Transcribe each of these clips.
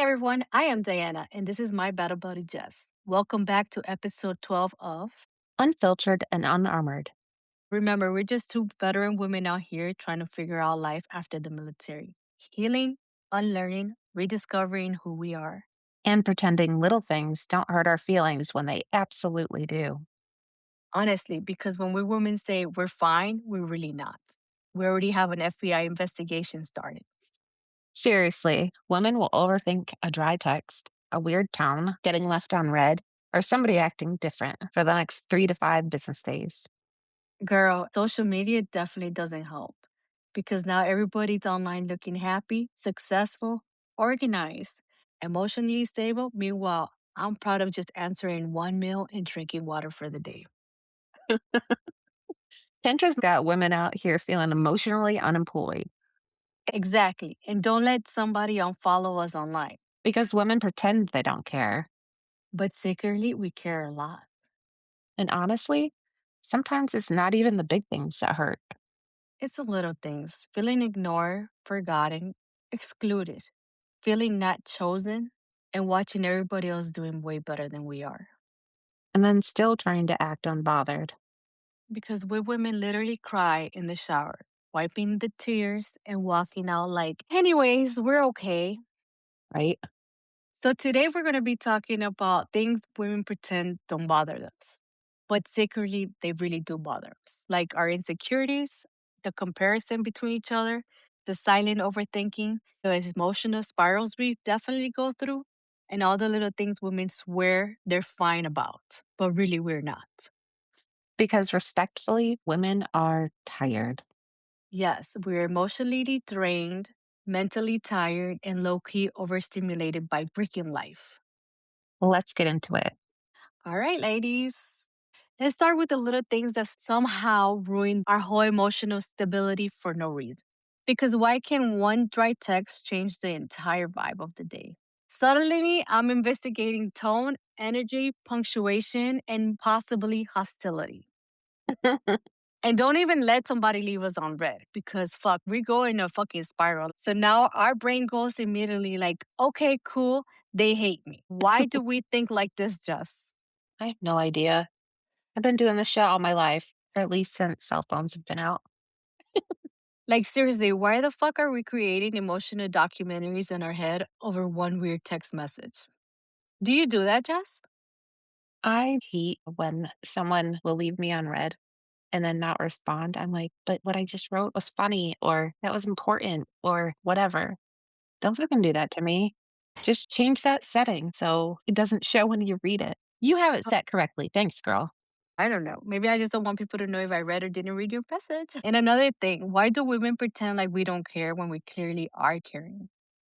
everyone. I am Diana, and this is my battle buddy Jess. Welcome back to episode 12 of. Unfiltered and unarmored. Remember, we're just two veteran women out here trying to figure out life after the military, healing, unlearning, rediscovering who we are. And pretending little things don't hurt our feelings when they absolutely do. Honestly, because when we women say we're fine, we're really not. We already have an FBI investigation started. Seriously, women will overthink a dry text, a weird tone, getting left on red, or somebody acting different for the next 3 to 5 business days. Girl, social media definitely doesn't help because now everybody's online looking happy, successful, organized, emotionally stable. Meanwhile, I'm proud of just answering one meal and drinking water for the day. Pinterest got women out here feeling emotionally unemployed Exactly. And don't let somebody unfollow us online. because women pretend they don't care. But secretly, we care a lot. And honestly, sometimes it's not even the big things that hurt. It's the little things feeling ignored, forgotten, excluded, feeling not chosen, and watching everybody else doing way better than we are. And then still trying to act unbothered, Because we women literally cry in the shower, wiping the tears and walking out like, anyways, we're okay. right? So today we're going to be talking about things women pretend don't bother us, but secretly they really do bother us. Like our insecurities, the comparison between each other, the silent overthinking, the emotional spirals we definitely go through, and all the little things women swear they're fine about, but really we're not. Because respectfully, women are tired. Yes, we're emotionally drained, mentally tired, and low key overstimulated by freaking life. Let's get into it. All right, ladies. Let's start with the little things that somehow ruin our whole emotional stability for no reason. Because why can one dry text change the entire vibe of the day? Suddenly, I'm investigating tone, energy, punctuation, and possibly hostility. And don't even let somebody leave us on red because fuck, we go in a fucking spiral. So now our brain goes immediately like, okay, cool, they hate me. Why do we think like this, Jess? I have no idea. I've been doing this shit all my life, or at least since cell phones have been out. Like, seriously, why the fuck are we creating emotional documentaries in our head over one weird text message? Do you do that, Jess? I hate when someone will leave me on red and then not respond. I'm like, but what I just wrote was funny, or that was important, or whatever. Don't fucking do that to me. Just change that setting so it doesn't show when you read it. You have it set correctly. Thanks, girl. I don't know. Maybe I just don't want people to know if I read or didn't read your message. And another thing, why do women pretend like we don't care when we clearly are caring?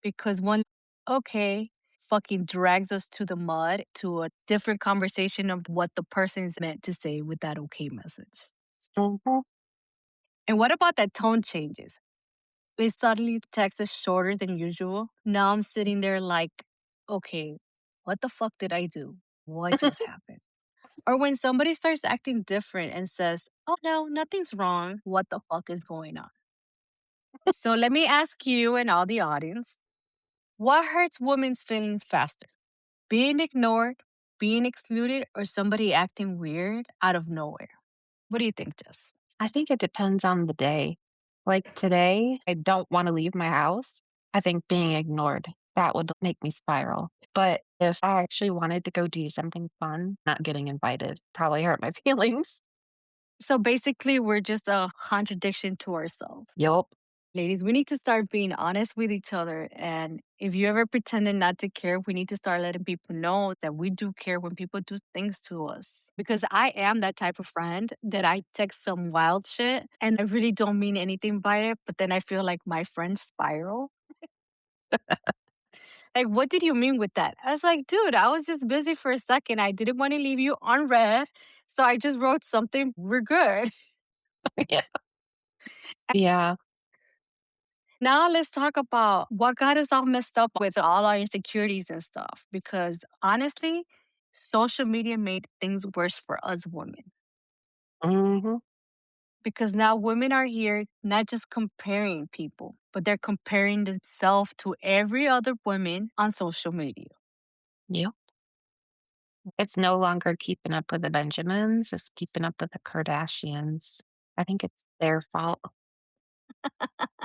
Because one, okay, fucking drags us to the mud to a different conversation of what the person's meant to say with that okay message. Mhm. And what about that tone changes? It suddenly text is shorter than usual. Now I'm sitting there like, okay, what the fuck did I do? What just happened? Or when somebody starts acting different and says, oh no, nothing's wrong. What the fuck is going on? So let me ask you and all the audience, what hurts women's feelings faster? Being ignored, being excluded, or somebody acting weird out of nowhere? What do you think, Jess? I think it depends on the day. Like today, I don't want to leave my house. I think being ignored, that would make me spiral. But if I actually wanted to go do something fun, not getting invited probably hurt my feelings. So basically, we're just a contradiction to ourselves. Yup. Ladies, we need to start being honest with each other. And if you ever pretended not to care, we need to start letting people know that we do care when people do things to us. Because I am that type of friend that I text some wild shit and I really don't mean anything by it. But then I feel like my friends spiral. Like, what did you mean with that? I was like, dude, I was just busy for a second. I didn't want to leave you on red. So I just wrote something. We're good. Yeah. Yeah. Now let's talk about what got us all messed up with all our insecurities and stuff. Because honestly, social media made things worse for us women. Mhm. Because now women are here not just comparing people, but they're comparing themselves to every other woman on social media. Yep. It's no longer keeping up with the Benjamins, it's keeping up with the Kardashians. I think it's their fault.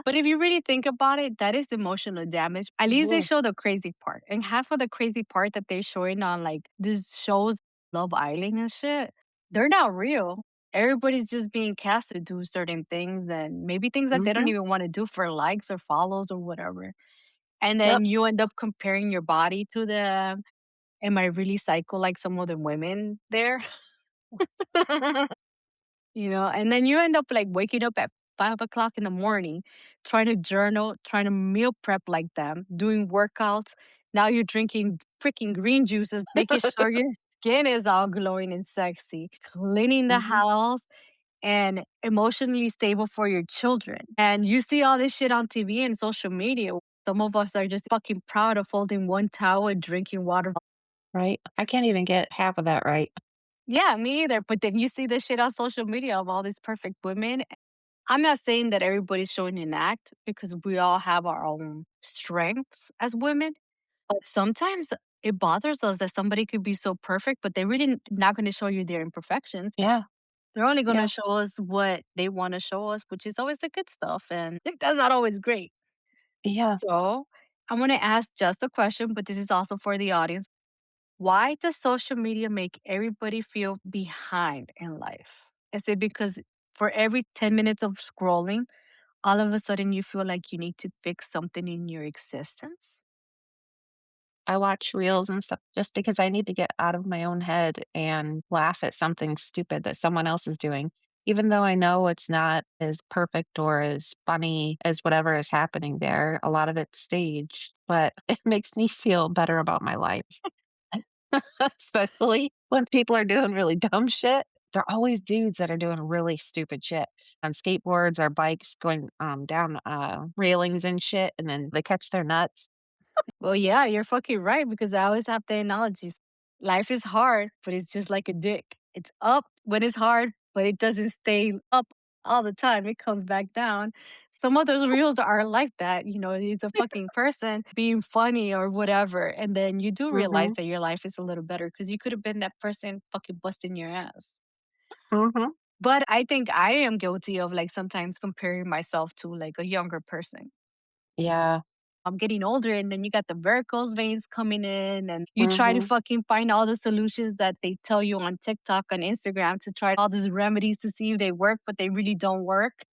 But if you really think about it, that is emotional damage. At least they Mhm. show the crazy part. And half of the crazy part that they're showing on like these shows, Love Island and shit, they're not real. Everybody's just being cast to do certain things and maybe things that they don't Mhm. even want to do for likes or follows or whatever. And Yep. then you end up comparing your body to them. Am I really psycho like some other women there? And then you end up like waking up at 5 o'clock in the morning, trying to journal, trying to meal prep like them, doing workouts. Now you're drinking freaking green juices, making sure your skin is all glowing and sexy, cleaning the Mhm. house, and emotionally stable for your children. And you see all this shit on TV and social media. Some of us are just fucking proud of folding one towel and drinking water. Right? I can't even get half of that right. Yeah, me either. But then you see this shit on social media of all these perfect women. I'm not saying that everybody's showing an act because we all have our own strengths as women. But sometimes it bothers us that somebody could be so perfect, but they're really not going to show you their imperfections. Yeah. They're only going to Yeah. show us what they want to show us, which is always the good stuff. And that's not always great. Yeah. So I want to ask just a question, but this is also for the audience. Why does social media make everybody feel behind in life? Is it because for every 10 minutes of scrolling, all of a sudden you feel like you need to fix something in your existence? I watch reels and stuff just because I need to get out of my own head and laugh at something stupid that someone else is doing, even though I know it's not as perfect or as funny as whatever is happening there. A lot of it's staged, but it makes me feel better about my life, especially when people are doing really dumb shit. They're always dudes that are doing really stupid shit on skateboards or bikes going down railings and shit, and then they catch their nuts. Well, yeah, you're fucking right because I always have the analogies. Life is hard, but it's just like a dick. It's up when it's hard, but it doesn't stay up all the time. It comes back down. Some of those reels are like that. He's a fucking person being funny or whatever. And then you do realize Hmm. that your life is a little better because you could have been that person fucking busting your ass. Hmm. But I think I am guilty of like sometimes comparing myself to like a younger person. Yeah. I'm getting older and then you got the varicose veins coming in and you try to Hmm. fucking find all the solutions that they tell you on TikTok and Instagram to try all these remedies to see if they work, but they really don't work.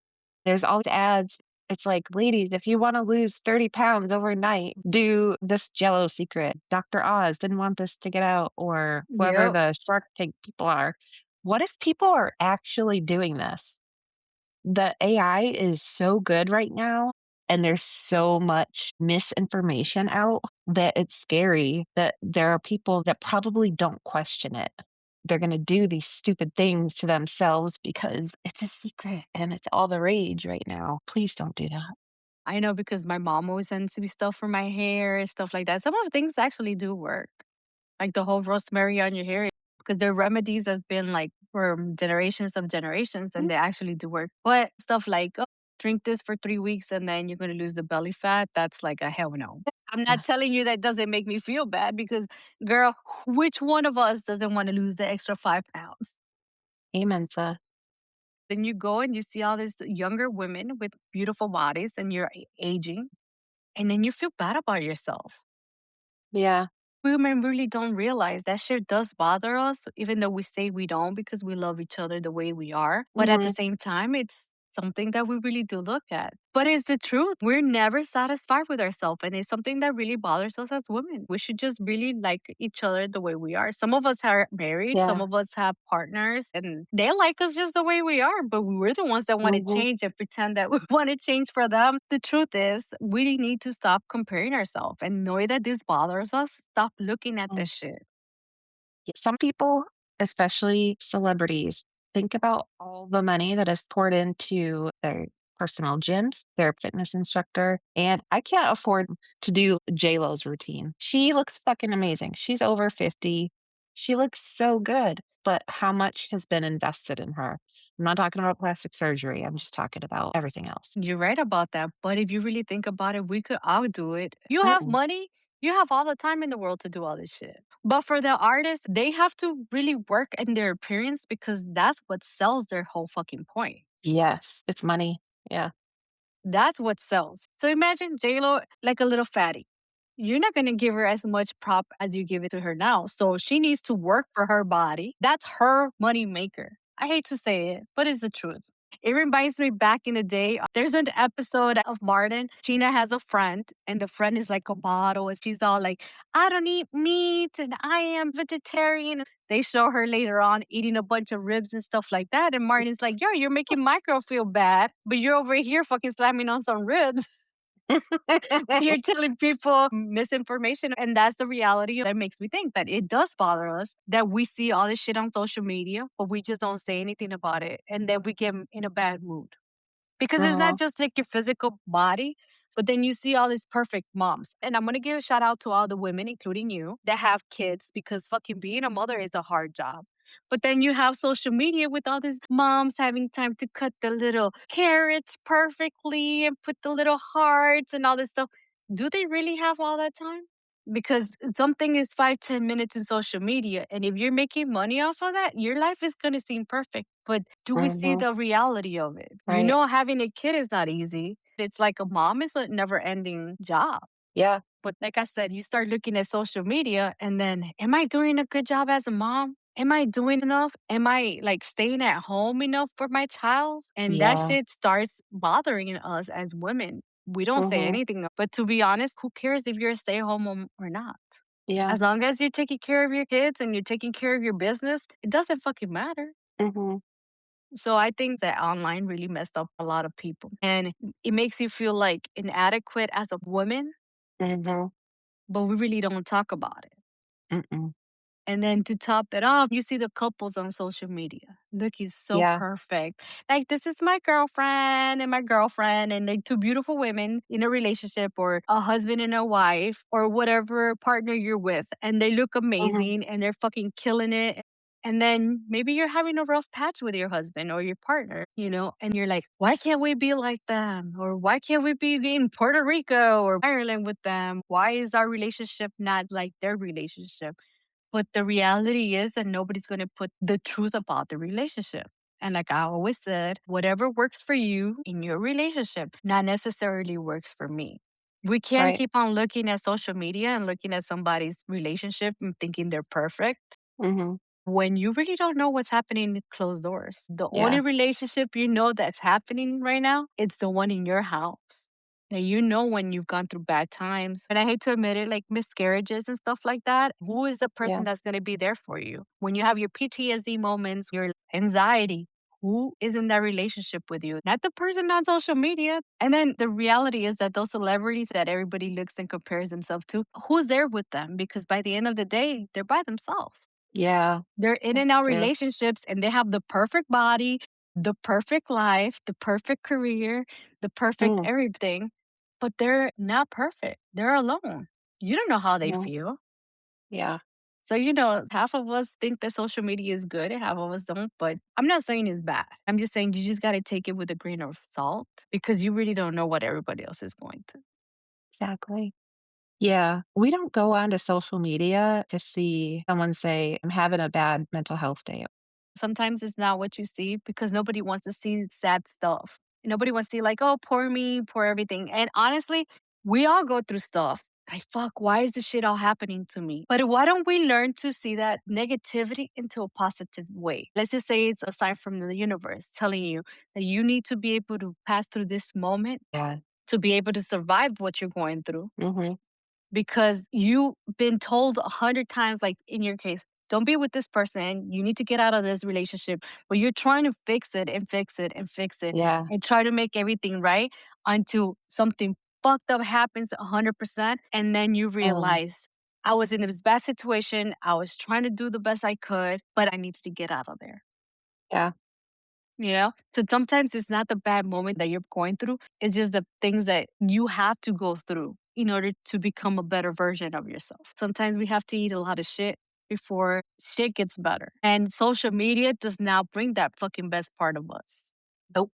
There's always ads. It's like, ladies, if you want to lose 30 pounds overnight, do this Jello secret. Dr. Oz didn't want this to get out, or whoever Yep. the Shark Tank people are. What if people are actually doing this? The AI is so good right now, and there's so much misinformation out that it's scary that there are people that probably don't question it. They're going to do these stupid things to themselves because it's a secret and it's all the rage right now. Please don't do that. I know because my mom always sends me stuff for my hair and stuff like that. Some of the things actually do work. Like the whole rosemary on your hair, because they're remedies that's been like for generations and Mm. they actually do work. But stuff like, oh, drink this for 3 weeks and then you're going to lose the belly fat, that's like a hell no. I'm not Yeah. telling you that doesn't make me feel bad because, girl, which one of us doesn't want to lose the extra 5 pounds? Amen, sir. Then you go and you see all these younger women with beautiful bodies and you're aging, and then you feel bad about yourself. Yeah. Women really don't realize that shit does bother us, even though we say we don't because we love each other the way we are. But at the Hmm. same time, it's something that we really do look at. But it's the truth. We're never satisfied with ourselves. And it's something that really bothers us as women. We should just really like each other the way we are. Some of us are married, some Yeah. of us have partners, and they like us just the way we are. But we're the ones that want to Hmm. change and pretend that we want to change for them. The truth is, we need to stop comparing ourselves and know that this bothers us. Stop looking at this shit. Some people, especially celebrities, think about all the money that is poured into their personal gyms, their fitness instructor, and I can't afford to do J Lo's routine. She looks fucking amazing. She's over 50. She looks so good, but how much has been invested in her? I'm not talking about plastic surgery. I'm just talking about everything else. You're right about that. But if you really think about it, we could all do it. You have Mm-mm. money, you have all the time in the world to do all this shit. But for the artists, they have to really work in their appearance because that's what sells their whole fucking point. Yes, it's money. Yeah. That's what sells. So imagine JLo like a little fatty. You're not going to give her as much prop as you give it to her now. So she needs to work for her body. That's her money maker. I hate to say it, but it's the truth. It reminds me back in the day. There's an episode of Martin. Gina has a friend, and the friend is like a model, and she's all like, I don't eat meat, and I am vegetarian. They show her later on eating a bunch of ribs and stuff like that. And Martin's like, yo, you're making my girl feel bad, but you're over here fucking slamming on some ribs. You're telling people misinformation. And that's the reality that makes me think that it does bother us that we see all this shit on social media, but we just don't say anything about it. And then we get in a bad mood. Because it's not Uh-huh. just like your physical body, but then you see all these perfect moms. And I'm going to give a shout out to all the women, including you, that have kids because fucking being a mother is a hard job. But then you have social media with all these moms having time to cut the little carrots perfectly and put the little hearts and all this stuff. Do they really have all that time? Because something is 5, 10 minutes in social media. And if you're making money off of that, your life is going to seem perfect. But do we see Mhm. the reality of it? You Right. know, having a kid is not easy. It's like a mom is a never ending job. Yeah. But like I said, you start looking at social media and then, am I doing a good job as a mom? Am I doing enough? Am I like staying at home enough for my child? And that Yeah. shit starts bothering us as women. We don't say Mhm. anything, but to be honest, who cares if you're a stay at home mom or not? Yeah. As long as you're taking care of your kids and you're taking care of your business, it doesn't fucking matter. Mhm. So I think that online really messed up a lot of people. And it makes you feel like inadequate as a woman, Mhm. but we really don't talk about it. Mm-mm. And then to top it off, you see the couples on social media looking so Yeah. perfect. Like, this is my girlfriend and my girlfriend, and they're two beautiful women in a relationship, or a husband and a wife, or whatever partner you're with. And they look Mhm. amazing and they're fucking killing it. And then maybe you're having a rough patch with your husband or your partner, and you're like, why can't we be like them? Or why can't we be in Puerto Rico or Ireland with them? Why is our relationship not like their relationship? But the reality is that nobody's going to put the truth about the relationship. And like I always said, whatever works for you in your relationship not necessarily works for me. We can't Right. keep on looking at social media and looking at somebody's relationship and thinking they're perfect Mhm. when you really don't know what's happening in closed doors. The only Yeah. relationship you know that's happening right now, it's the one in your house. Now you know when you've gone through bad times. And I hate to admit it, like miscarriages and stuff like that. Who is the Yeah. person that's gonna be there for you? When you have your PTSD moments, your anxiety, who is in that relationship with you? Not the person on social media. And then the reality is that those celebrities that everybody looks and compares themselves to, who's there with them? Because by the end of the day, they're by themselves. Yeah. They're in That's and out true. relationships and they have the perfect body, the perfect life, the perfect career, the perfect Mm. everything, but they're not perfect. They're alone. You don't know how they Mhm. feel. Yeah. So, half of us think that social media is good and half of us don't. But I'm not saying it's bad. I'm just saying you just got to take it with a grain of salt because you really don't know what everybody else is going to. Exactly. Yeah. We don't go onto social media to see someone say, "I'm having a bad mental health day." Sometimes it's not what you see because nobody wants to see sad stuff. Nobody wants to see like, oh, poor me, poor everything. And honestly, we all go through stuff. Like, fuck, why is this shit all happening to me? But why don't we learn to see that negativity into a positive way? Let's just say it's a sign from the universe telling you that you need to be able to pass through this moment Yeah. to be able to survive what you're going through Mhm. because you've been told 100 times, like in your case, don't be with this person. You need to get out of this relationship. But you're trying to fix it and fix it and fix it Yeah. and try to make everything right until something fucked up happens 100%. And then you Mm. realize I was in this bad situation. I was trying to do the best I could, but I needed to get out of there. Yeah. So sometimes it's not the bad moment that you're going through. It's just the things that you have to go through in order to become a better version of yourself. Sometimes we have to eat a lot of shit before shit gets better. And social media does not bring that fucking best part of us. Nope.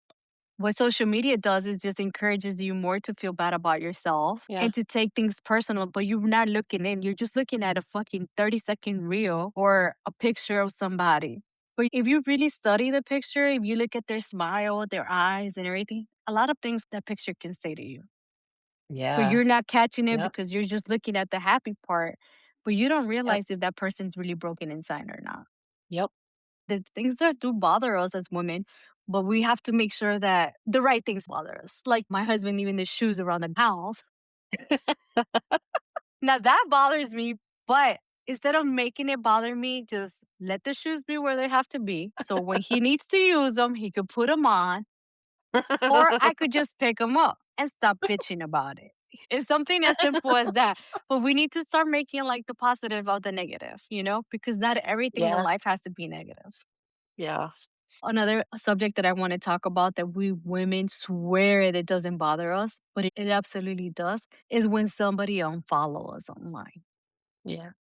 What social media does is just encourages you more to feel bad about yourself Yeah. and to take things personal, but you're not looking in. You're just looking at a fucking 30-second reel or a picture of somebody. But if you really study the picture, if you look at their smile, their eyes, and everything, a lot of things that picture can say to you. But Yeah. you're not catching it Yep. because you're just looking at the happy part, but you don't Yep. realize if that person's really broken inside or not. Yep. The things that do bother us as women, but we have to make sure that the right things bother us. Like my husband leaving his shoes around the house. Now that bothers me, but instead of making it bother me, just let the shoes be where they have to be. So when he needs to use them, he could put them on, or I could just pick them up and stop bitching about it. It's something as simple as that. But we need to start making like the positive of the negative, because not everything in Yeah. life has to be negative. Yeah. Another subject that I want to talk about that we women swear it doesn't bother us, but it absolutely does, is when somebody unfollows us online. Yeah.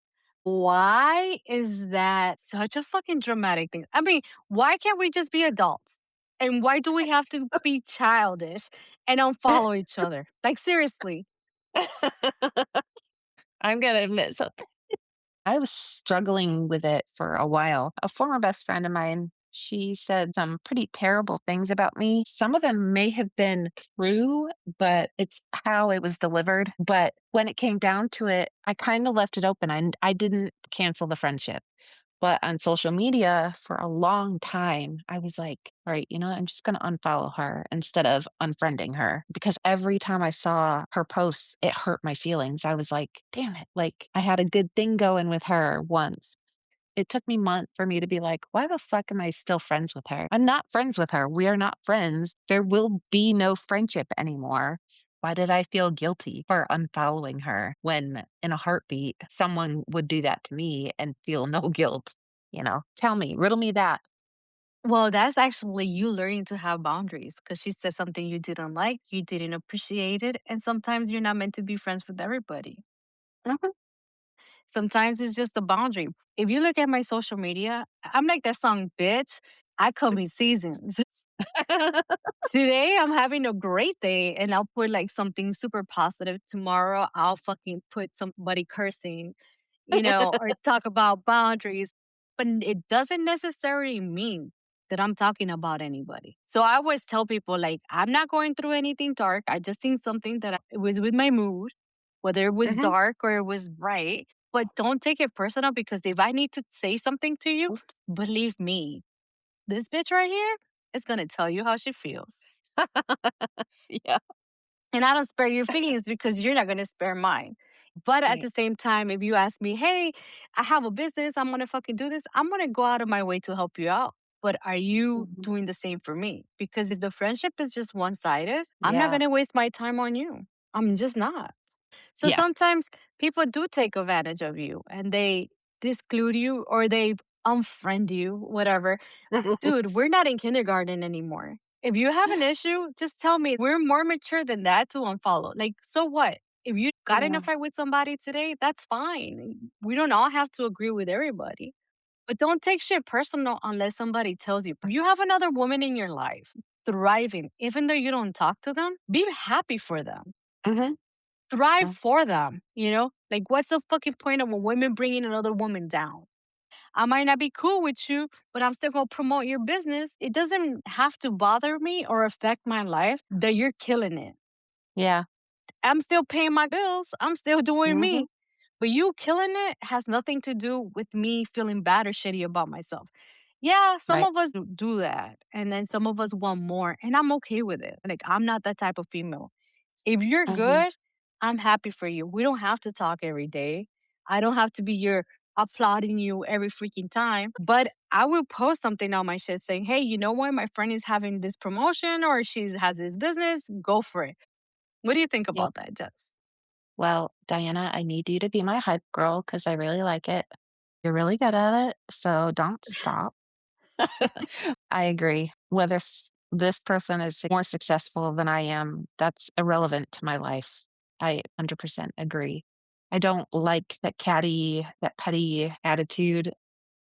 Why is that such a fucking dramatic thing? I mean, why can't we just be adults? And why do we have to be childish and unfollow each other? Like, seriously. I'm gonna admit something. I was struggling with it for a while. A former best friend of mine, she said some pretty terrible things about me. Some of them may have been true, but it's how it was delivered. But when it came down to it, I kind of left it open. I didn't cancel the friendship. But on social media for a long time, I was like, all right, I'm just going to unfollow her instead of unfriending her because every time I saw her posts, it hurt my feelings. I was like, damn it. Like I had a good thing going with her once. It took me months for me to be like, why the fuck am I still friends with her? I'm not friends with her. We are not friends. There will be no friendship anymore. Why did I feel guilty for unfollowing her when in a heartbeat someone would do that to me and feel no guilt? Tell me, riddle me that. Well, that's actually you learning to have boundaries because she said something you didn't like, you didn't appreciate it, and sometimes you're not meant to be friends with everybody. Mhm. Sometimes it's just a boundary. If you look at my social media, I'm like that song, bitch. I come in seasons. Today, I'm having a great day and I'll put like something super positive. Tomorrow, I'll fucking put somebody cursing, or talk about boundaries. But it doesn't necessarily mean that I'm talking about anybody. So I always tell people, like, I'm not going through anything dark. I just seen something that it was with my mood, whether it was Mhm. dark or it was bright. But don't take it personal because if I need to say something to you, Oops. believe me, this bitch right here is going to tell you how she feels. Yeah. And I don't spare your feelings because you're not going to spare mine. But at Right. the same time, if you ask me, hey, I have a business, I'm going to fucking do this, I'm going to go out of my way to help you out. But are you Mhm. doing the same for me? Because if the friendship is just one sided, I'm not Yeah. going to waste my time on you. I'm just not. So Yeah. sometimes people do take advantage of you and they disclude you or they unfriend you, whatever. Dude, we're not in kindergarten anymore. If you have an issue, just tell me. We're more mature than that to unfollow. Like, so what? If you got in a Yeah. fight with somebody today, that's fine. We don't all have to agree with everybody. But don't take shit personal unless somebody tells you. If you have another woman in your life thriving, even though you don't talk to them, be happy for them. Mhm. Thrive Mm. for them. Like, what's the fucking point of a woman bringing another woman down? I might not be cool with you, but I'm still gonna promote your business. It doesn't have to bother me or affect my life that you're killing it. Yeah. I'm still paying my bills. I'm still doing Mhm. me. But you killing it has nothing to do with me feeling bad or shitty about myself. Yeah, some Right. of us do that. And then some of us want more. And I'm okay with it. Like, I'm not that type of female. If you're Mhm. good, I'm happy for you. We don't have to talk every day. I don't have to be your applauding you every freaking time. But I will post something on my shit saying, hey, you know what? My friend is having this promotion or she has this business. Go for it. What do you think Yep. about that, Jess? Well, Diana, I need you to be my hype girl because I really like it. You're really good at it, so don't stop. I agree. Whether this person is more successful than I am, that's irrelevant to my life. I 100% agree. I don't like that petty attitude.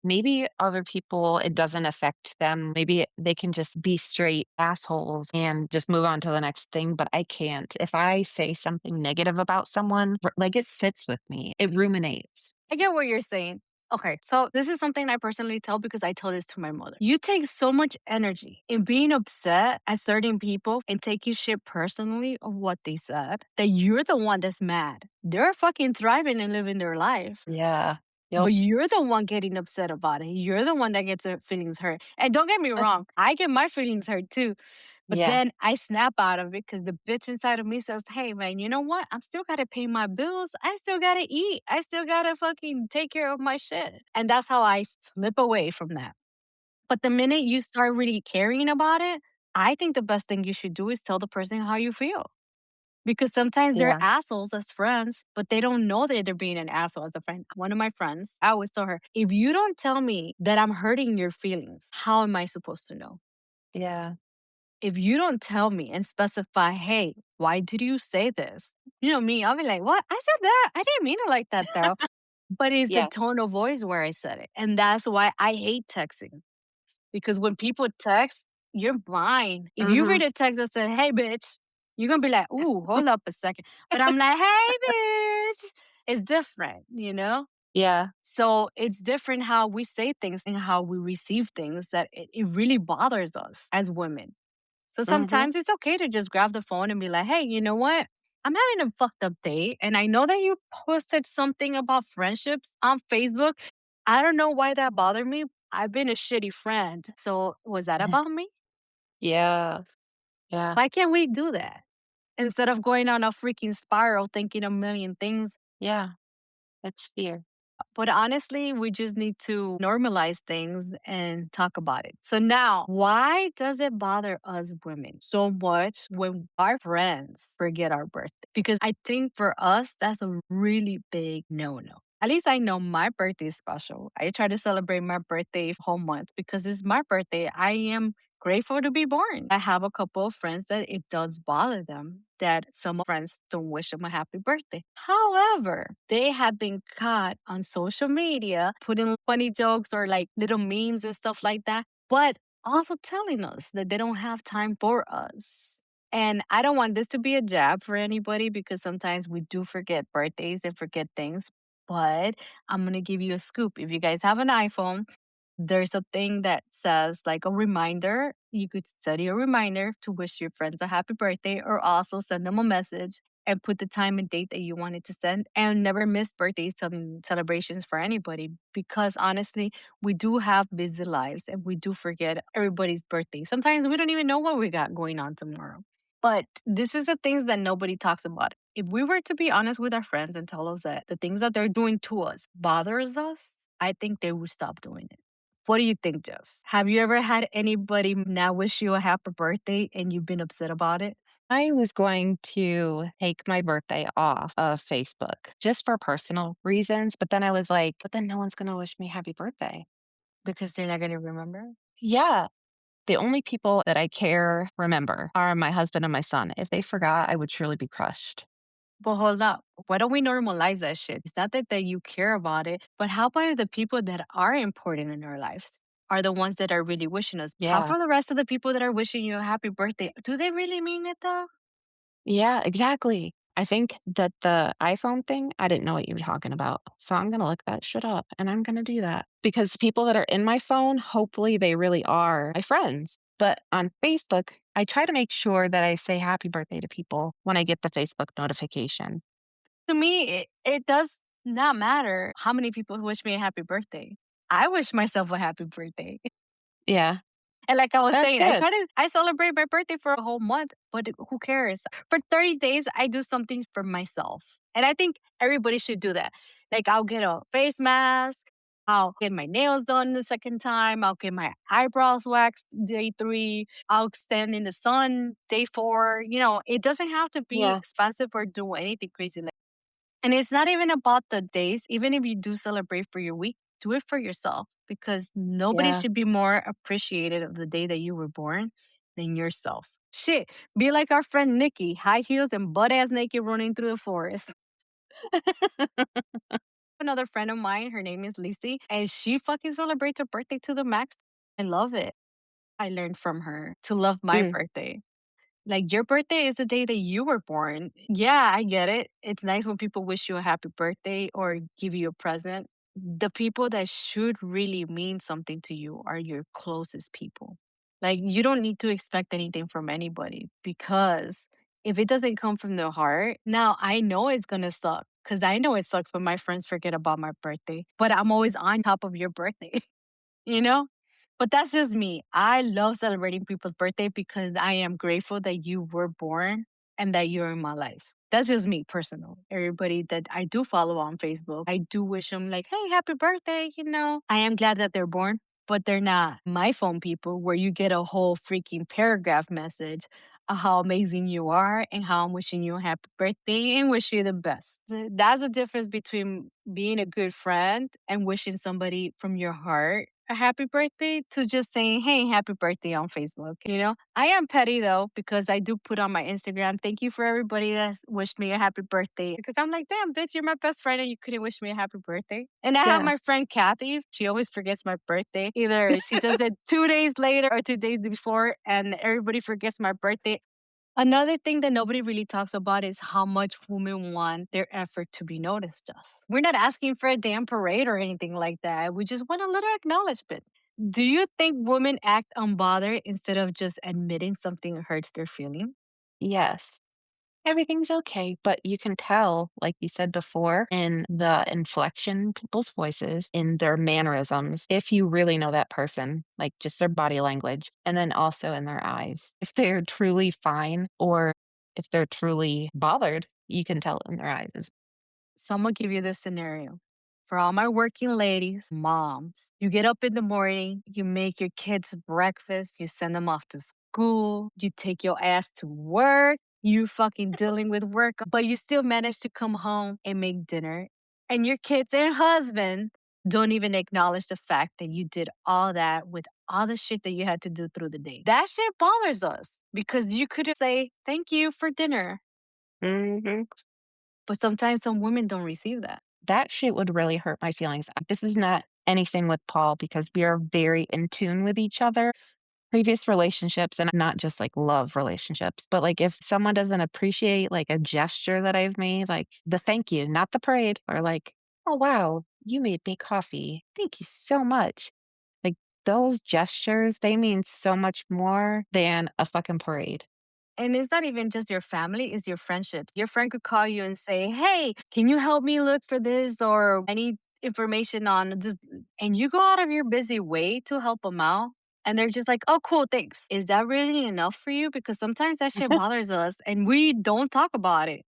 Maybe other people, it doesn't affect them. Maybe they can just be straight assholes and just move on to the next thing, but I can't. If I say something negative about someone, like it sits with me, it ruminates. I get what you're saying. Okay, so this is something I personally tell because I tell this to my mother. You take so much energy in being upset at certain people and taking shit personally of what they said that you're the one that's mad. They're fucking thriving and living their life. Yeah. Yep. But you're the one getting upset about it. You're the one that gets their feelings hurt. And don't get me Uh, wrong, I get my feelings hurt too. But yeah. then I snap out of it because the bitch inside of me says, hey, man, you know what? I'm still got to pay my bills. I still got to eat. I still got to fucking take care of my shit. And that's how I slip away from that. But the minute you start really caring about it, I think the best thing you should do is tell the person how you feel. Because sometimes they're Yeah. assholes as friends, but they don't know that they're being an asshole as a friend. One of my friends, I always tell her, if you don't tell me that I'm hurting your feelings, how am I supposed to know? Yeah. If you don't tell me and specify, hey, why did you say this? You know me, I'll be like, what? I said that. I didn't mean it like that though. But it's the Yeah. tone of voice where I said it. And that's why I hate texting. Because when people text, you're blind. If you Mhm. read a text that said, hey, bitch, you're going to be like, ooh, hold up a second. But I'm like, hey, bitch. It's different, you know? Yeah. So it's different how we say things and how we receive things that it really bothers us as women. So Mhm. sometimes it's okay to just grab the phone and be like, hey, you know what? I'm having a fucked up day. And I know that you posted something about friendships on Facebook. I don't know why that bothered me. I've been a shitty friend. So was that about me? Yeah. Yeah. Why can't we do that? Instead of going on a freaking spiral thinking a million things. Yeah. That's fear. But honestly, we just need to normalize things and talk about it. So now, why does it bother us women so much when our friends forget our birthday? Because I think for us, that's a really big no no. At least I know my birthday is special. I try to celebrate my birthday whole month because it's my birthday. I am grateful to be born. I have a couple of friends that it does bother them that some friends don't wish them a happy birthday. However, they have been caught on social media putting funny jokes or like little memes and stuff like that, but also telling us that they don't have time for us. And I don't want this to be a jab for anybody because sometimes we do forget birthdays and forget things. But I'm going to give you a scoop. If you guys have an iPhone, there's a thing that says like a reminder. You could set a reminder to wish your friends a happy birthday or also send them a message and put the time and date that you wanted to send and never miss birthdays and celebrations for anybody because honestly, we do have busy lives and we do forget everybody's birthday. Sometimes we don't even know what we got going on tomorrow. But this is the things that nobody talks about. If we were to be honest with our friends and tell us that the things that they're doing to us bothers us, I think they would stop doing it. What do you think, Jess? Have you ever had anybody now wish you a happy birthday and you've been upset about it? I was going to take my birthday off of Facebook just for personal reasons, but then I was like, but then no one's going to wish me happy birthday. Because they're not going to remember? Yeah. The only people that I care remember are my husband and my son. If they forgot, I would truly be crushed. But hold up. Why don't we normalize that shit? It's not that you care about it, but how about the people that are important in our lives? Are the ones that are really wishing us. How Yeah. for the rest of the people that are wishing you a happy birthday? Do they really mean it though? Yeah, exactly. I think that the iPhone thing, I didn't know what you were talking about. So I'm going to look that shit up and I'm going to do that because people that are in my phone, hopefully they really are my friends. But on Facebook, I try to make sure that I say happy birthday to people when I get the Facebook notification. To me, it does not matter how many people wish me a happy birthday. I wish myself a happy birthday. Yeah, And like I was that's saying, good. I celebrate my birthday for a whole month, but who cares? For 30 days, I do something for myself. And I think everybody should do that. Like I'll get a face mask, I'll get my nails done the second time, I'll get my eyebrows waxed day 3, I'll stand in the sun day 4. You know, it doesn't have to be Yeah, expensive or do anything crazy. And it's not even about the days. Even if you do celebrate for your week, do it for yourself because nobody yeah. should be more appreciated of the day that you were born than yourself. Shit, be like our friend Nikki, high heels and butt ass naked running through the forest. Another friend of mine, her name is Lisi, and she fucking celebrates her birthday to the max. I love it. I learned from her to love my Mm, birthday. Like, your birthday is the day that you were born. Yeah, I get it. It's nice when people wish you a happy birthday or give you a present. The people that should really mean something to you are your closest people. Like, you don't need to expect anything from anybody because if it doesn't come from the heart, now I know it's gonna suck because I know it sucks when my friends forget about my birthday, but I'm always on top of your birthday. You know? But that's just me. I love celebrating people's birthday because I am grateful that you were born and that you're in my life. That's just me, personal. Everybody that I do follow on Facebook, I do wish them like, hey, happy birthday. I am glad that they're born, but they're not my phone people where you get a whole freaking paragraph message of how amazing you are and how I'm wishing you a happy birthday and wish you the best. That's the difference between being a good friend and wishing somebody from your heart a happy birthday to just saying, hey, happy birthday on Facebook. I am petty though, because I do put on my Instagram, thank you for everybody that's wished me a happy birthday. Because I'm like, damn, bitch, you're my best friend and you couldn't wish me a happy birthday. And I have yeah. my friend Kathy. She always forgets my birthday. Either she does it 2 days later or 2 days before, and everybody forgets my birthday. Another thing that nobody really talks about is how much women want their effort to be noticed. Just. We're not asking for a damn parade or anything like that. We just want a little acknowledgement. Do you think women act unbothered instead of just admitting something hurts their feeling? Yes. Everything's okay, but you can tell, like you said before, in the inflection in people's voices, in their mannerisms, if you really know that person, like just their body language, and then also in their eyes. If they're truly fine or if they're truly bothered, you can tell in their eyes. So I'm gonna give you this scenario. For all my working ladies, moms, you get up in the morning, you make your kids breakfast, you send them off to school, you take your ass to work, you fucking dealing with work, but you still manage to come home and make dinner. And your kids and husband don't even acknowledge the fact that you did all that with all the shit that you had to do through the day. That shit bothers us because you could say, thank you for dinner. Mhm. But sometimes some women don't receive that. That shit would really hurt my feelings. This is not anything with Paul because we are very in tune with each other. Previous relationships and not just like love relationships, but like if someone doesn't appreciate like a gesture that I've made, like the thank you, not the parade, or like, oh wow, you made me coffee. Thank you so much. Like those gestures, they mean so much more than a fucking parade. And it's not even just your family, it's your friendships. Your friend could call you and say, hey, can you help me look for this? Or I need information on this. And you go out of your busy way to help them out. And they're just like, oh, cool, thanks. Is that really enough for you? Because sometimes that shit bothers us and we don't talk about it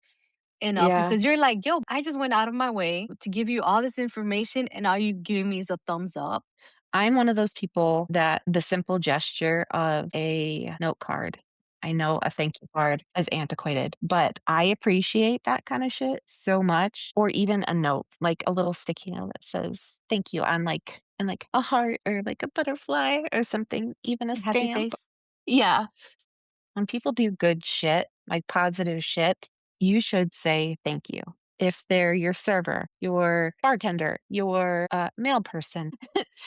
enough Yeah. because you're like, yo, I just went out of my way to give you all this information and all you giving me is a thumbs up. I'm one of those people that the simple gesture of a note card, I know a thank you card is antiquated, but I appreciate that kind of shit so much. Or even a note, like a little sticky note that says thank you on like and like a heart or like a butterfly or something, even a Happy stamp. face. Yeah. When people do good shit, like positive shit, you should say thank you. If they're your server, your bartender, your mail person,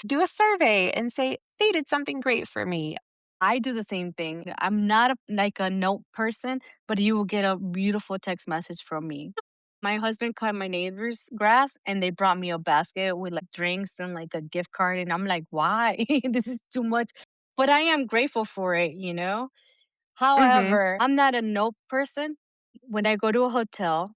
do a survey and say, they did something great for me. I do the same thing. I'm not like a note person, but you will get a beautiful text message from me. My husband cut my neighbor's grass and they brought me a basket with like drinks and like a gift card. And I'm like, why? This is too much. But I am grateful for it. Mhm, However, I'm not a note person. When I go to a hotel,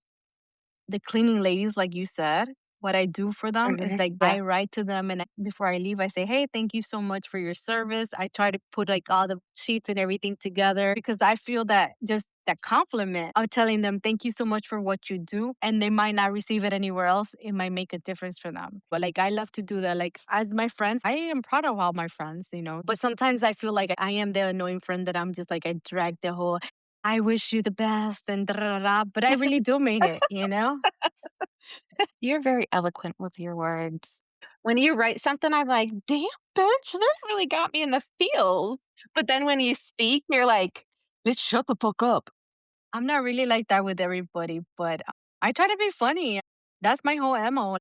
the cleaning ladies, like you said, what I do for them is mhm, like yeah. I write to them and before I leave, I say, hey, thank you so much for your service. I try to put like all the sheets and everything together because I feel that just that compliment of telling them, thank you so much for what you do. And they might not receive it anywhere else. It might make a difference for them. But like, I love to do that. Like, as my friends, I am proud of all my friends. But sometimes I feel like I am the annoying friend that I'm just like, I drag the whole, I wish you the best and da da da. But I really do mean it. You're very eloquent with your words. When you write something, I'm like, damn, bitch, that really got me in the feels. But then when you speak, you're like, bitch, shut the fuck up. I'm not really like that with everybody, but I try to be funny. That's my whole MO.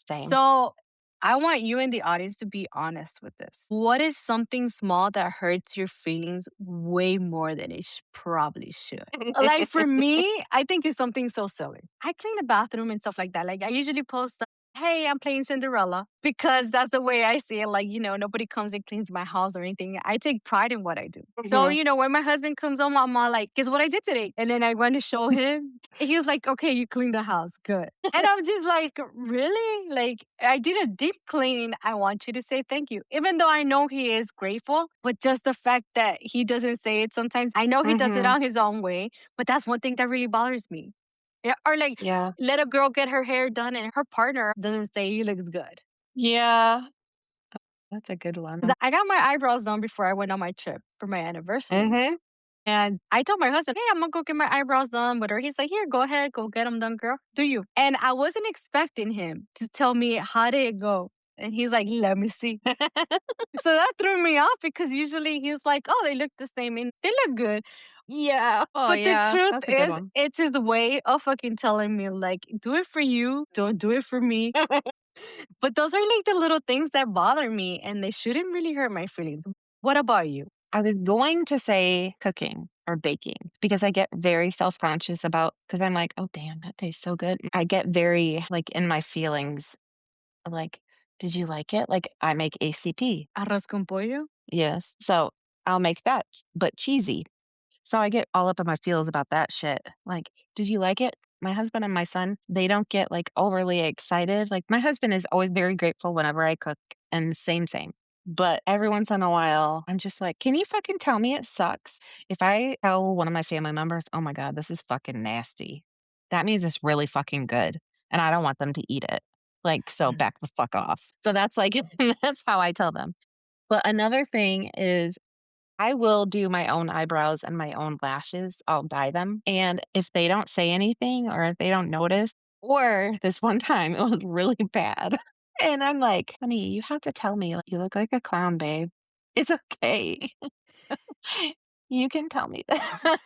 Same. So I want you in the audience to be honest with this. What is something small that hurts your feelings way more than it probably should? Like for me, I think it's something so silly. I clean the bathroom and stuff like that. Like I usually post, hey, I'm playing Cinderella because that's the way I see it. Like, nobody comes and cleans my house or anything. I take pride in what I do. So, Mhm. when my husband comes home, I'm all like, guess what I did today? And then I went to show him. And he was like, okay, you cleaned the house. Good. And I'm just like, really? Like, I did a deep clean. I want you to say thank you. Even though I know he is grateful, but just the fact that he doesn't say it sometimes, I know he does it Mhm. on his own way, but that's one thing that really bothers me. Yeah, or like, Yeah. let a girl get her hair done and her partner doesn't say he looks good. Yeah. That's a good 'Cause one. I got my eyebrows done before I went on my trip for my anniversary. Mhm. And I told my husband, hey, I'm gonna go get my eyebrows done. Whatever. He's like, here, go ahead, go get them done, girl. Do you? And I wasn't expecting him to tell me how did it go. And he's like, let me see. So that threw me off because usually he's like, oh, they look the same and they look good. Yeah. Oh, But the yeah. truth That's a good is, one. it's his way of fucking telling me, like, do it for you, don't do it for me. But those are like the little things that bother me and they shouldn't really hurt my feelings. What about you? I was going to say cooking or baking because I get very self-conscious about because I'm like, "Oh, damn, that tastes so good." I get very, like, in my feelings, like, "Did you like it?" Like, I make ACP. Arroz con pollo? Yes. So, I'll make that, but cheesy. So I get all up in my feels about that shit. Like, "Did you like it?" My husband and my son, they don't get, like, overly excited. Like, my husband is always very grateful whenever I cook, and same, same. But every once in a while, I'm just like, "Can you fucking tell me it sucks?" If I tell one of my family members, "Oh my god, this is fucking nasty," that means it's really fucking good, and I don't want them to eat it. Like, so back the fuck off. So that's, like that's how I tell them. But another thing is I will do my own eyebrows and my own lashes. I'll dye them. And if they don't say anything or if they don't notice, or this one time it was really bad. And I'm like, honey, you have to tell me, like, you look like a clown, babe. It's okay. You can tell me that.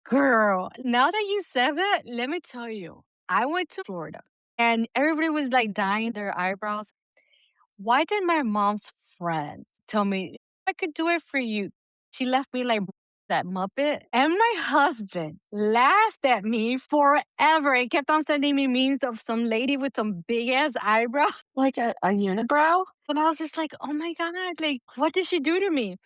Girl, now that you said that, let me tell you, I went to Florida and everybody was like dyeing their eyebrows. Why did my mom's friend tell me I could do it for you? She left me like that Muppet. And my husband laughed at me forever. He kept on sending me memes of some lady with some big ass eyebrows. Like a unibrow? And I was just like, oh my God, like, what did she do to me?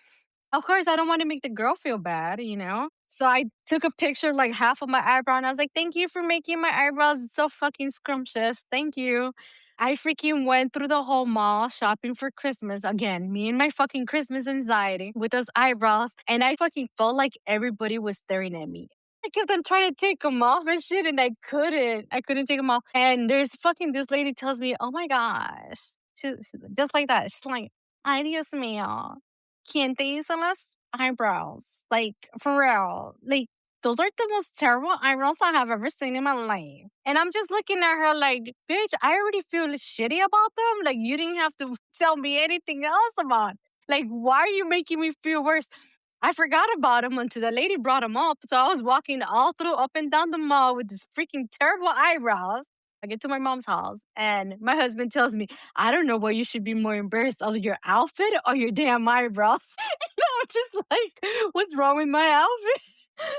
Of course, I don't wanna make the girl feel bad, you know? So I took a picture, like, half of my eyebrow, and I was like, "Thank you for making my eyebrows so fucking scrumptious. Thank you." I freaking went through the whole mall shopping for Christmas. Again, me and my fucking Christmas anxiety with those eyebrows, and I fucking felt like everybody was staring at me. I kept on trying to take them off and shit, and I couldn't. I couldn't take them off. And there's fucking this lady tells me, "Oh my gosh." She just like that. She's like, "Ay, Dios mío. ¿Quién te hizo las eyebrows?" Like, for real. Like, those are the most terrible eyebrows I have ever seen in my life. And I'm just looking at her like, bitch, I already feel shitty about them. Like, you didn't have to tell me anything else about. Like, why are you making me feel worse? I forgot about him until the lady brought him up. So I was walking all through up and down the mall with this freaking terrible eyebrows. I get to my mom's house and my husband tells me, I don't know what you should be more embarrassed of, your outfit or your damn eyebrows. And I'm just like, what's wrong with my outfit?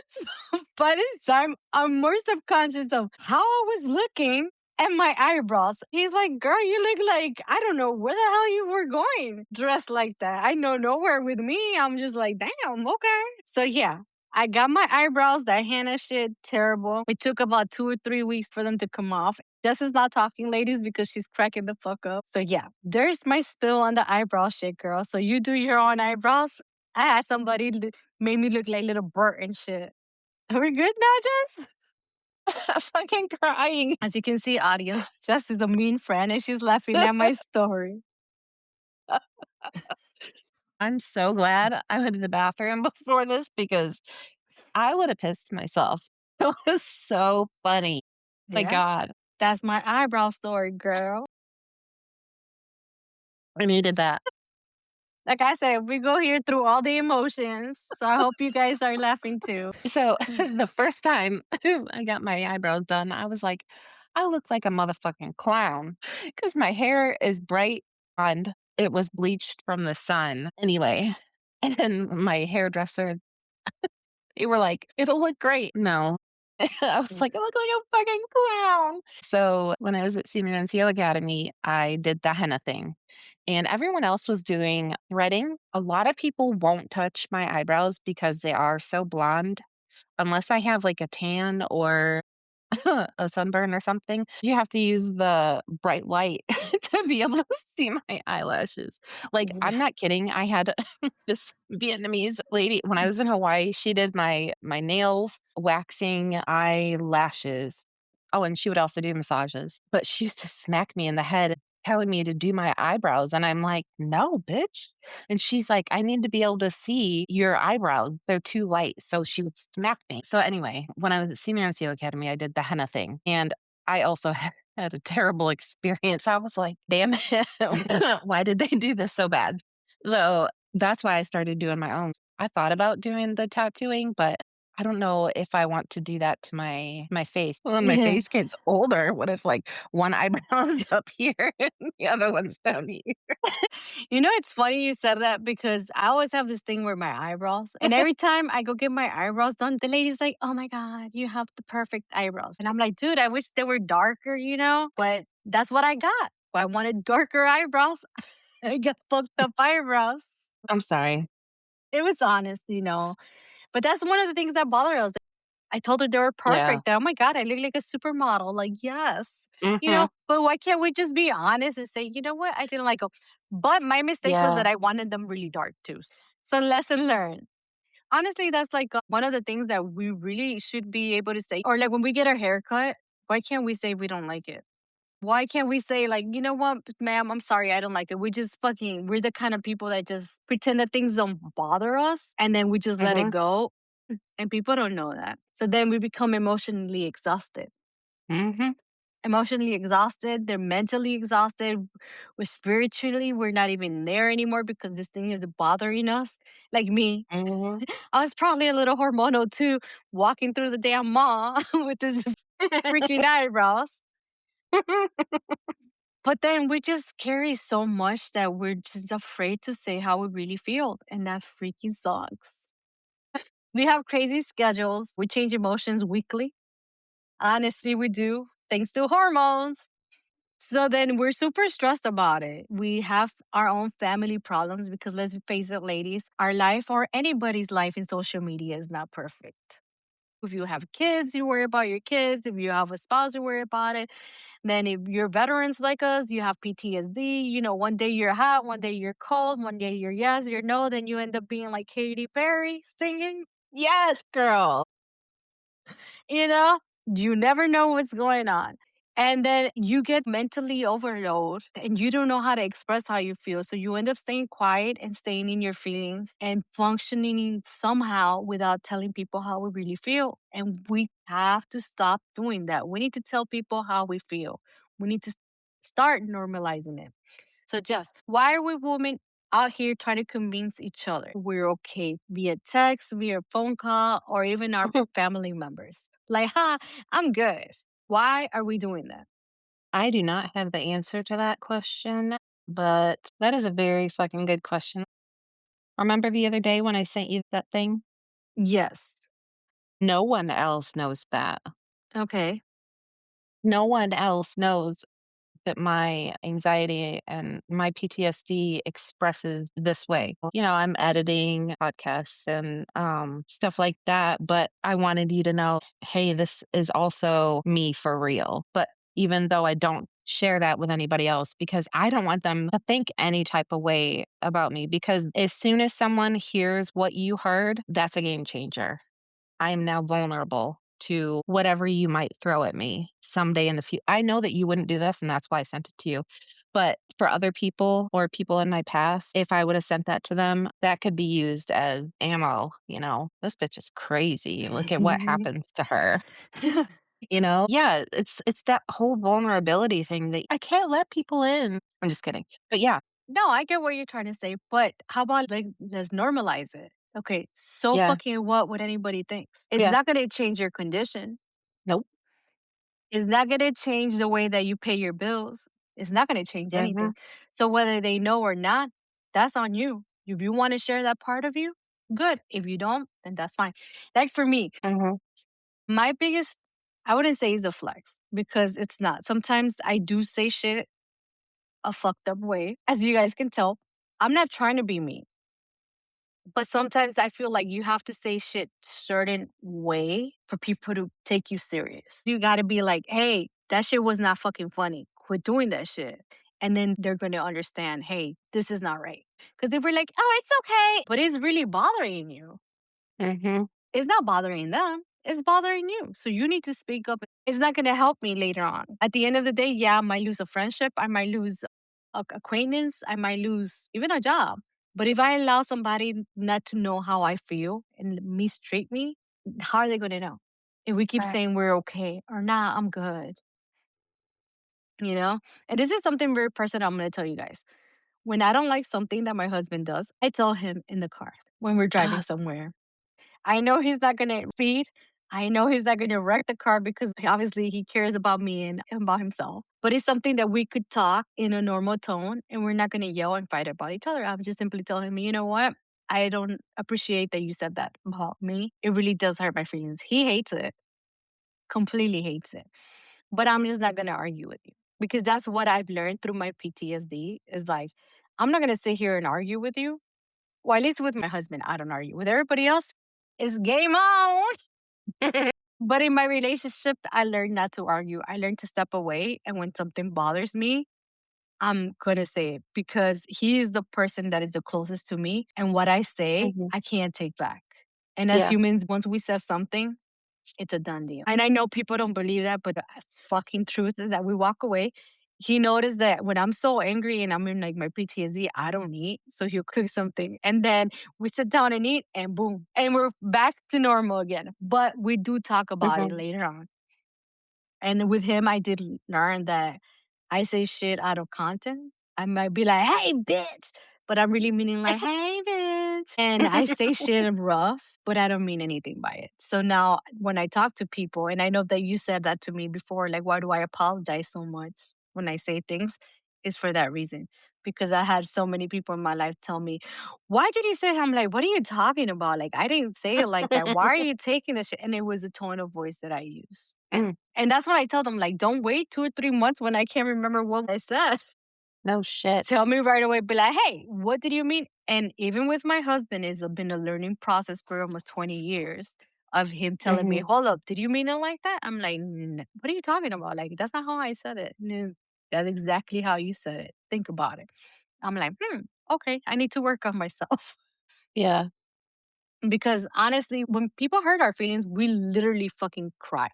So by this time, I'm more subconscious of how I was looking and my eyebrows. He's like, girl, you look like, I don't know where the hell you were going dressed like that. I know nowhere with me. I'm just like, damn, okay. So yeah, I got my eyebrows, that henna shit, terrible. It took about 2 or 3 weeks for them to come off. Jess is not talking, ladies, because she's cracking the fuck up. So yeah, there's my spill on the eyebrow shit, girl. So you do your own eyebrows. I had somebody made me look like little Bert and shit. Are we good now, Jess? Fucking crying. As you can see, audience, Jess is a mean friend and she's laughing at my story. I'm so glad I went to the bathroom before this because I would have pissed myself. It was so funny. My Yeah, god. that's my eyebrow story, girl. I needed that. Like I said, we go here through all the emotions. So I hope you guys are laughing too. So the first time I got my eyebrows done, I was like, I look like a motherfucking clown because my hair is bright blonde. It was bleached from the sun anyway. And then my hairdresser, they were like, it'll look great. No. I was like, I look like a fucking clown. So when I was at Senior NCO Academy, I did the henna thing and everyone else was doing threading. A lot of people won't touch my eyebrows because they are so blonde unless I have like a tan or a sunburn or something, you have to use the bright light to be able to see my eyelashes. Like, I'm not kidding. I had this Vietnamese lady when I was in Hawaii, she did my nails, waxing, eyelashes. Oh, and she would also do massages, but she used to smack me in the head telling me to do my eyebrows, and I'm like, "No, bitch." And she's like, "I need to be able to see your eyebrows. They're too light." So she would smack me. So anyway, when I was at Senior NCO Academy, I did the henna thing. And I also had a terrible experience. I was like, damn it. Why did they do this so bad? So that's why I started doing my own. I thought about doing the tattooing, but I don't know if I want to do that to my face. Well, when my Yeah. face gets older, what if like one eyebrow is up here and the other one's down here? You know, it's funny you said that because I always have this thing with my eyebrows. And every time I go get my eyebrows done, the lady's like, oh my God, you have the perfect eyebrows. And I'm like, dude, I wish they were darker, you know? But that's what I got. I wanted darker eyebrows. I got fucked up eyebrows. I'm sorry. It was honest, you know. But that's one of the things that bother us. I told her they were Yeah. perfect. Oh my God, I look like a supermodel. Like, yes. You Hmm. know, but why can't we just be honest and say, you know what? I didn't like them. But my mistake was Yeah. that I wanted them really dark too. So lesson learned. Honestly, that's like one of the things that we really should be able to say. Or like when we get our hair cut, why can't we say we don't like it? Why can't we say like, you know what, ma'am, I'm sorry, I don't like it. We just fucking, we're the kind of people that just pretend that things don't bother us and then we just let it Hmm. go. And people don't know that. So then we become emotionally exhausted. Hmm. Emotionally exhausted, they're mentally exhausted. We're not even there anymore because this thing is bothering us. Like me, Hmm. I was probably a little hormonal too, walking through the damn mall with this freaking eyebrows. But then we just carry so much that we're just afraid to say how we really feel. And that freaking sucks. We have crazy schedules. We change emotions weekly. Honestly, we do, thanks to hormones. So then we're super stressed about it. We have our own family problems because let's face it, ladies, our life or anybody's life in social media is not perfect. If you have kids, you worry about your kids. If you have a spouse, you worry about it. Then if you're veterans like us, you have PTSD. You know, one day you're hot, one day you're cold, one day you're yes, you're no. Then you end up being like Katy Perry singing. Yes, girl. You know, you never know what's going on. And then you get mentally overload and you don't know how to express how you feel. So you end up staying quiet and staying in your feelings and functioning somehow without telling people how we really feel. And we have to stop doing that. We need to tell people how we feel. We need to start normalizing it. So, just why are we women out here trying to convince each other we're okay via text, via phone call, or even our family members? Like, I'm good. Why are we doing that? I do not have the answer to that question, but that is a very fucking good question. Remember the other day when I sent you that thing? Yes. No one else knows that. Okay. No one else knows that my anxiety and my PTSD expresses this way. You know, I'm editing podcasts and stuff like that, but I wanted you to know, hey, this is also me for real. But even though I don't share that with anybody else because I don't want them to think any type of way about me because as soon as someone hears what you heard, that's a game changer. I am now vulnerable to whatever you might throw at me someday in the future. I know that you wouldn't do this, and that's why I sent it to you. But for other people or people in my past, if I would have sent that to them, that could be used as ammo. You know, this bitch is crazy. Look at what happens to her. You know, yeah, it's that whole vulnerability thing that I can't let people in. I'm just kidding, but yeah. No, I get what you're trying to say, but how about like let's normalize it? Okay, so Yeah. fucking what anybody thinks? It's Yeah. not gonna change your condition. Nope. It's not gonna change the way that you pay your bills. It's not gonna change anything. Mhm. So whether they know or not, that's on you. If you want to share that part of you, good. If you don't, then that's fine. Like for me, Mhm. my biggest, I wouldn't say is a flex because it's not. Sometimes I do say shit a fucked up way, as you guys can tell. I'm not trying to be mean. But sometimes I feel like you have to say shit certain way for people to take you serious. You gotta be like, hey, that shit was not fucking funny. Quit doing that shit. And then they're gonna understand, hey, this is not right. Because if we're like, oh, it's okay, but it's really bothering you, Mhm. it's not bothering them. It's bothering you. So you need to speak up. It's not going to help me later on. At the end of the day, yeah, I might lose a friendship. I might lose a acquaintance. I might lose even a job. But if I allow somebody not to know how I feel and mistreat me, how are they going to know? If we keep Right. saying we're okay or nah, I'm good, you know? And this is something very personal I'm going to tell you guys. When I don't like something that my husband does, I tell him in the car when we're driving Ah, somewhere. I know he's not gonna speed. I know he's not gonna wreck the car because obviously he cares about me and about himself. But it's something that we could talk in a normal tone and we're not gonna yell and fight about each other. I'm just simply telling him, you know what? I don't appreciate that you said that about me. It really does hurt my feelings. He hates it, completely hates it. But I'm just not gonna argue with you because that's what I've learned through my PTSD is like, I'm not gonna sit here and argue with you. Well, at least with my husband, I don't argue. With everybody else, it's game on. But in my relationship, I learned not to argue. I learned to step away. And when something bothers me, I'm going to say it because he is the person that is the closest to me. And what I say, mhm. I can't take back. And as Yeah. humans, once we say something, it's a done deal. And I know people don't believe that, but the fucking truth is that we walk away. He noticed that when I'm so angry and I'm in like my PTSD, I don't eat. So he'll cook something. And then we sit down and eat and boom. And we're back to normal again. But we do talk about it Mhm. later on. And with him, I did learn that I say shit out of content. I might be like, hey, bitch. But I'm really meaning like, hey, bitch. And I say shit rough, but I don't mean anything by it. So now when I talk to people, and I know that you said that to me before, like, why do I apologize so much when I say things? It's for that reason. Because I had so many people in my life tell me, why did you say that? I'm like, what are you talking about? Like, I didn't say it like that. Why are you taking this shit? And it was a tone of voice that I used. Mm. And that's what I tell them, like, don't wait 2 or 3 months when I can't remember what I said. No shit. Tell me right away, be like, "Hey, what did you mean?" And even with my husband, it's been a learning process for almost 20 years of him telling me, Mhm. "Hold up, did you mean it like that?" I'm like, what are you talking about? Like, that's not how I said it." "No, that's exactly how you said it. Think about it." I'm like, okay, I need to work on myself." Yeah. Because honestly, when people hurt our feelings, we literally fucking cry.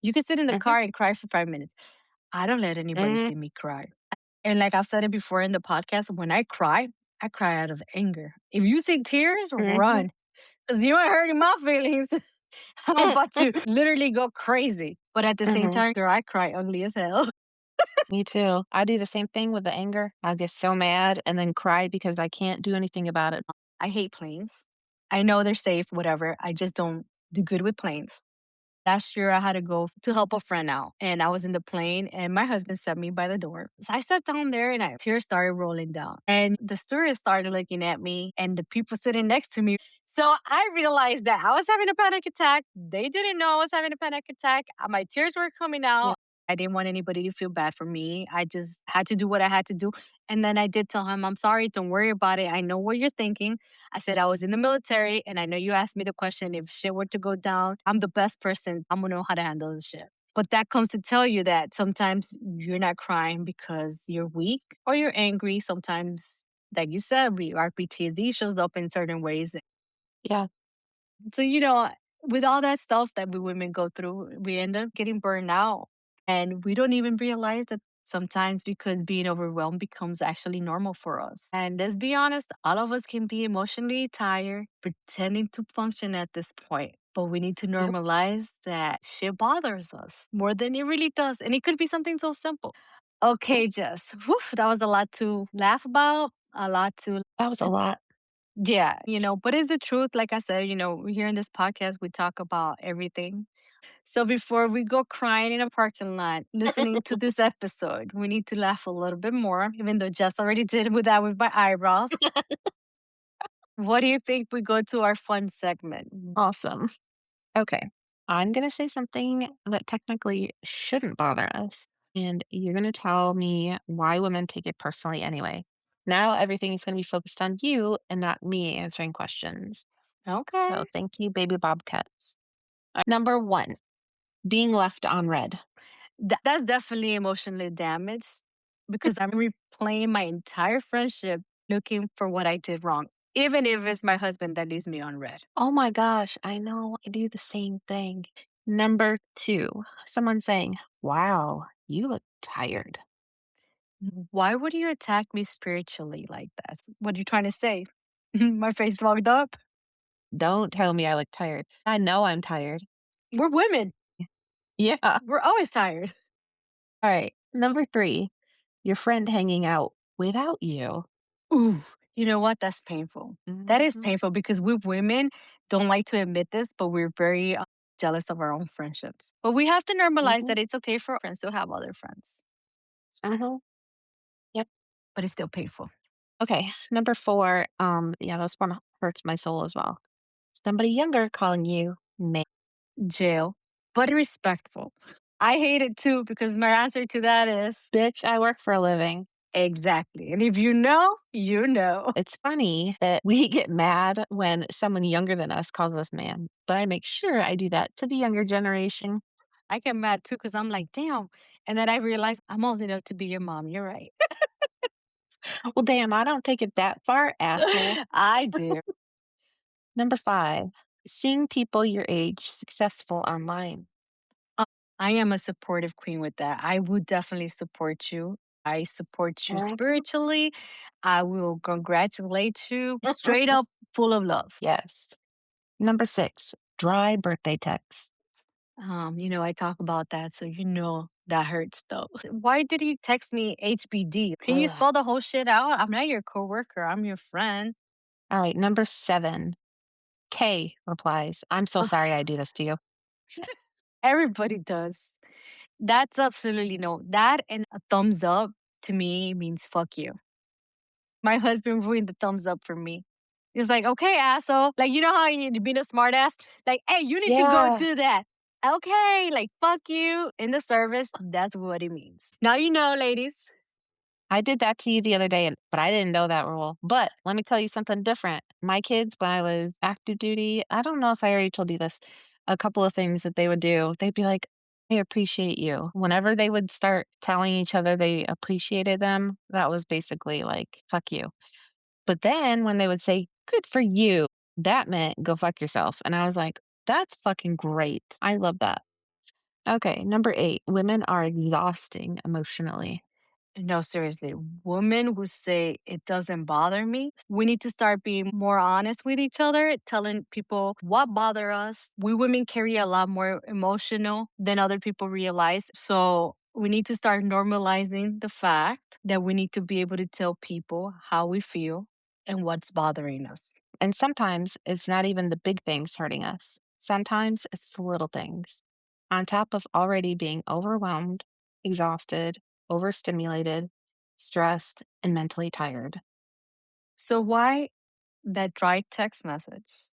You can sit in the Mhm. car and cry for 5 minutes. I don't let anybody Mhm. see me cry. And like I've said it before in the podcast, when I cry out of anger. If you see tears, Mhm. run. Because you ain't hurting my feelings. I'm about to literally go crazy. But at the same Mhm. time, girl, I cry ugly as hell. Me too. I do the same thing with the anger. I'll get so mad and then cry because I can't do anything about it. I hate planes. I know they're safe, whatever. I just don't do good with planes. Last year, I had to go to help a friend out, and I was in the plane, and my husband set me by the door. So I sat down there, and tears started rolling down. And the stewardess started looking at me, and the people sitting next to me. So I realized that I was having a panic attack. They didn't know I was having a panic attack. My tears were coming Yeah. out. I didn't want anybody to feel bad for me. I just had to do what I had to do. And then I did tell him, I'm sorry, don't worry about it. I know what you're thinking. I said I was in the military, and I know you asked me the question if shit were to go down, I'm the best person. I'm gonna know how to handle this shit. But that comes to tell you that sometimes you're not crying because you're weak or you're angry. Sometimes, like you said, our PTSD shows up in certain ways. Yeah. So, with all that stuff that we women go through, we end up getting burned out. And we don't even realize that sometimes because being overwhelmed becomes actually normal for us. And let's be honest, all of us can be emotionally tired, pretending to function at this point. But we need to Yep. normalize that shit bothers us more than it really does. And it could be something so simple. Okay, Jess. Whew, that was a lot to laugh about, a lot to, That was a lot. yeah, but it's the truth. Like I said, here in this podcast, we talk about everything. So before we go crying in a parking lot listening to this episode, we need to laugh a little bit more, even though Jess already did with that with my eyebrows. What do you think we go to our fun segment? Awesome. Okay. I'm going to say something that technically shouldn't bother us. And you're going to tell me why women take it personally anyway. Now everything is going to be focused on you and not me answering questions. So Okay. thank you, baby bobcats. Number one, being left on red. That's definitely emotionally damaged because I'm replaying my entire friendship looking for what I did wrong, even if it's my husband that leaves me on red. Oh my gosh, I know. I do the same thing. Number two, someone saying, wow, you look tired. Why would you attack me spiritually like that? What are you trying to say? My face fogged up? Don't tell me I look tired. I know I'm tired. We're women. Yeah. We're always tired. All right. Number three, your friend hanging out without you. Ooh, you know what? That's painful. That is Mhm, painful because we women don't like to admit this, but we're very jealous of our own friendships. But we have to normalize mhm, that it's okay for friends to have other friends, mhm. Yep. but it's still painful. Okay. Number four, yeah, this one hurts my soul as well. Somebody younger calling you man. Jail, but respectful. I hate it too because my answer to that is Bitch, I work for a living. exactly. And if you know, you know. It's funny that we get mad when someone younger than us calls us man, but I make sure I do that to the younger generation. I get mad too because I'm like, damn. And then I realize I'm old enough to be your mom. You're right. Well, damn, I don't take it that far, asshole. I do. Number five, seeing people your age successful online. I am a supportive queen with that. I would definitely support you. I support you Mhm. spiritually. I will congratulate you straight up full of love. Yes. Number six, dry birthday text. I talk about that, so that hurts though. Why did you text me HBD? Can you Ugh. spell the whole shit out? I'm not your coworker. I'm your friend. All right, number seven, K replies, I'm so sorry I do this to you. Everybody does. That's absolutely no. That and a thumbs up to me means fuck you. My husband ruined the thumbs up for me. He's like, okay, asshole. Like, you know how you need to be a smart ass? Like, hey, you need to go Yeah. do that. Okay, like, fuck you in the service. That's what it means. Now you know, ladies. I did that to you the other day, but I didn't know that rule. But let me tell you something different. My kids, when I was active duty, I don't know if I already told you this, a couple of things that they would do. They'd be like, I appreciate you. Whenever they would start telling each other they appreciated them, that was basically like, fuck you. But then when they would say, good for you, that meant go fuck yourself. And I was like, that's fucking great. I love that. Okay, number eight, women are exhausting emotionally. No, seriously. Women who say it doesn't bother me. We need to start being more honest with each other, telling people what bother us. We women carry a lot more emotional than other people realize. So we need to start normalizing the fact that we need to be able to tell people how we feel and what's bothering us. And sometimes it's not even the big things hurting us. Sometimes it's the little things. On top of already being overwhelmed, exhausted, overstimulated, stressed, and mentally tired. So why that dry text message,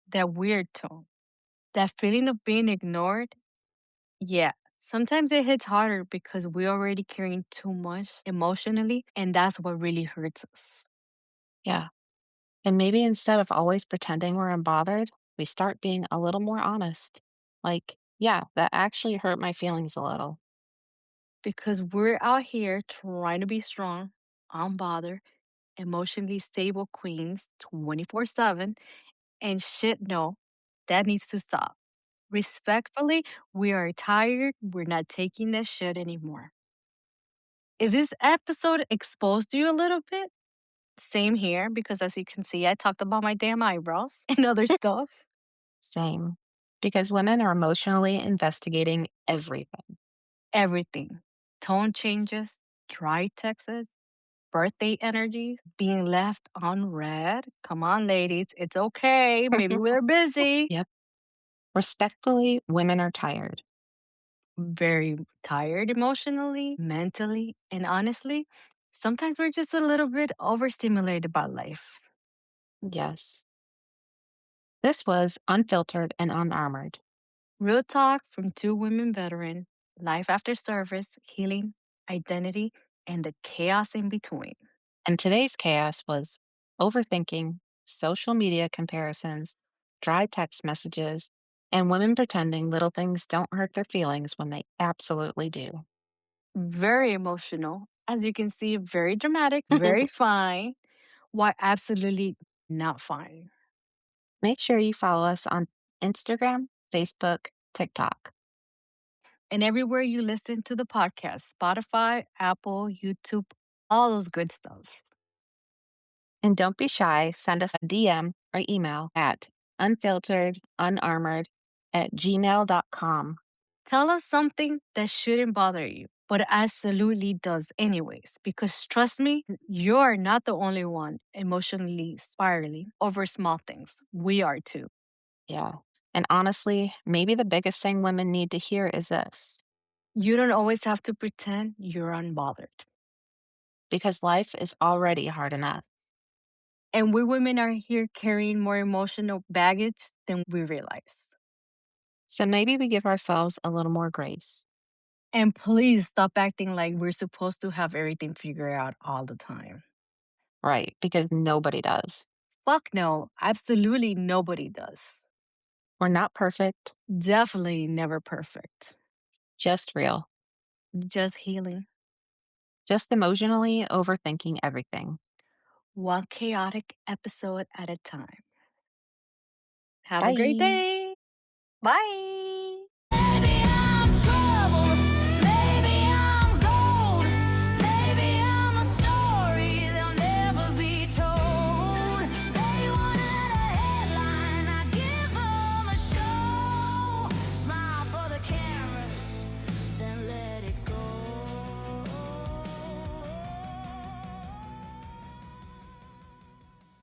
that weird tone, that feeling of being ignored? Yeah. Sometimes it hits harder because we're already carrying too much emotionally, and that's what really hurts us. Yeah. And maybe instead of always pretending we're unbothered, we start being a little more honest. Like, yeah, that actually hurt my feelings a little. Because we're out here trying to be strong, unbothered, emotionally stable queens 24/7, and shit, no, that needs to stop. Respectfully, we are tired. We're not taking that shit anymore. If this episode exposed you a little bit, same here, because as you can see, I talked about my damn eyebrows and other stuff. Same. Because women are emotionally investigating everything. Everything. Tone changes, dry texts, birthday energy, being left unread. Come on, ladies. It's okay. Maybe we're busy. Yep. Respectfully, women are tired. Very tired emotionally, mentally, and honestly, sometimes we're just a little bit overstimulated by life. Yes. This was Unfiltered and Unarmored. Real talk from two women veteran, life after service, healing, identity, and the chaos in between. And today's chaos was overthinking, social media comparisons, dry text messages, and women pretending little things don't hurt their feelings when they absolutely do. Very emotional. As you can see, very dramatic, very fine, why absolutely not fine. Make sure you follow us on Instagram, Facebook, TikTok. And everywhere you listen to the podcast, Spotify, Apple, YouTube, all those good stuff. And don't be shy, send us a DM or email at unfilteredunarmored@gmail.com. Tell us something that shouldn't bother you, but absolutely does anyways. Because trust me, you're not the only one emotionally spiraling over small things. We are too. Yeah. And honestly, maybe the biggest thing women need to hear is this, You don't always have to pretend you're unbothered. because life is already hard enough. And we women are here carrying more emotional baggage than we realize. So maybe we give ourselves a little more grace, And please stop acting like we're supposed to have everything figured out all the time. right? Because nobody does. Fuck no, absolutely nobody does. We're not perfect, Definitely never perfect. just real, Just healing. just emotionally overthinking everything. One chaotic episode at a time. Have a great Bye. day. Bye.